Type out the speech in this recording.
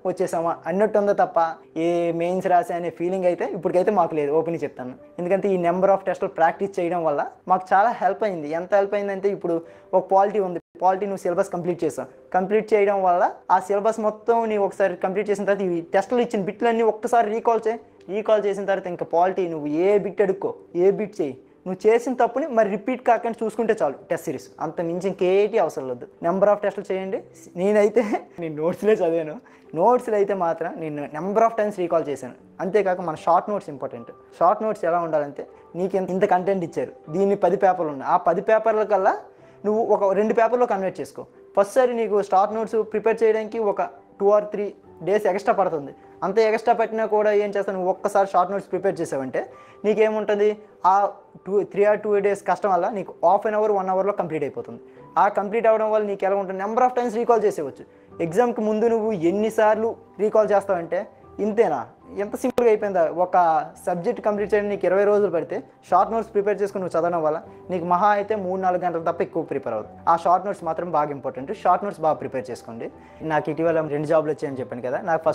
వచ్చేసామా అన్నట్టు ఉందో తప్ప ఏ మెయిన్స్ రాసే అనే ఫీలింగ్ అయితే ఇప్పటికైతే మాకు లేదు, ఓపెన్ చెప్తాను. ఎందుకంటే ఈ నెంబర్ ఆఫ్ టెస్టులు ప్రాక్టీస్ చేయడం వల్ల మాకు చాలా హెల్ప్ అయింది. ఎంత హెల్ప్ అయిందంటే ఇప్పుడు ఒక పాలిటీ ఉంది, పాలిటీ నువ్వు సిలబస్ కంప్లీట్ చేసావు, కంప్లీట్ చేయడం వల్ల ఆ సిలబస్ మొత్తం నీవు ఒకసారి కంప్లీట్ చేసిన తర్వాత ఈ టెస్టులు ఇచ్చిన బిట్లన్నీ ఒక్కసారి రీకాల్ చేసిన తర్వాత ఇంకా పాలిటీ నువ్వు ఏ బిట్ అడుక్కో, ఏ బిట్ చేయి, నువ్వు చేసిన తప్పుని మరి రిపీట్ కాకుండా చూసుకుంటే చాలు టెస్ట్ సిరీస్, అంత మించి ఇంకేటి అవసరం లేదు. నెంబర్ ఆఫ్ టెస్టులు చేయండి. నేనైతే నేను నోట్స్లే చదివాను, నోట్స్లో అయితే మాత్రం నేను నెంబర్ ఆఫ్ టైమ్స్ రీకాల్ చేశాను. అంతేకాక మన short notes important. Short notes ఎలా ఉండాలంటే నీకు ఇంత కంటెంట్ ఇచ్చారు, దీన్ని 10 పేపర్లు ఉన్నాయి, ఆ 10 పేపర్ల కల్లా నువ్వు ఒక 2 పేపర్లో కన్వర్ట్ చేసుకో. ఫస్ట్ సారి నీకు షార్ట్ నోట్స్ ప్రిపేర్ చేయడానికి ఒక 2 or 3 days ఎక్స్ట్రా పడుతుంది. అంత ఎక్స్ట్రా పెట్టినా కూడా ఏం చేస్తాను, నువ్వు ఒక్కసారి షార్ట్ నోట్స్ ప్రిపేర్ చేసావంటే నీకేముంటుంది, ఆ 3 or 2 days కష్టం వల్ల నీకు ½ an hour 1 hourలో కంప్లీట్ అయిపోతుంది. ఆ కంప్లీట్ అవ్వడం వల్ల నీకు ఎలా ఉంటుంది, నెంబర్ ఆఫ్ టైమ్స్ రీకాల్ చేసేవచ్చు. ఎగ్జామ్కి ముందు నువ్వు ఎన్నిసార్లు రీకాల్ చేస్తావంటే ఇంతేనా, ఎంత సింపుల్గా అయిపోయిందా. ఒక సబ్జెక్ట్ కంప్లీట్ చేయడానికి నీకు 20 రోజులు పడితే షార్ట్ నోట్స్ ప్రిపేర్ చేసుకుని నువ్వు చదవడం వల్ల నీకు మహా అయితే 3-4 గంటలు తప్ప ఎక్కువ ప్రిపేర్ అవుతుంది. ఆ షార్ట్ నోట్స్ మాత్రం బాగా ఇంపార్టెంట్. షార్ట్ నోట్స్ బాగా ప్రిపేర్ చేసుకోండి. నాకు ఇటీవల 2 జాబ్లు వచ్చాయని చెప్పాను కదా, నాకు ఫస్ట్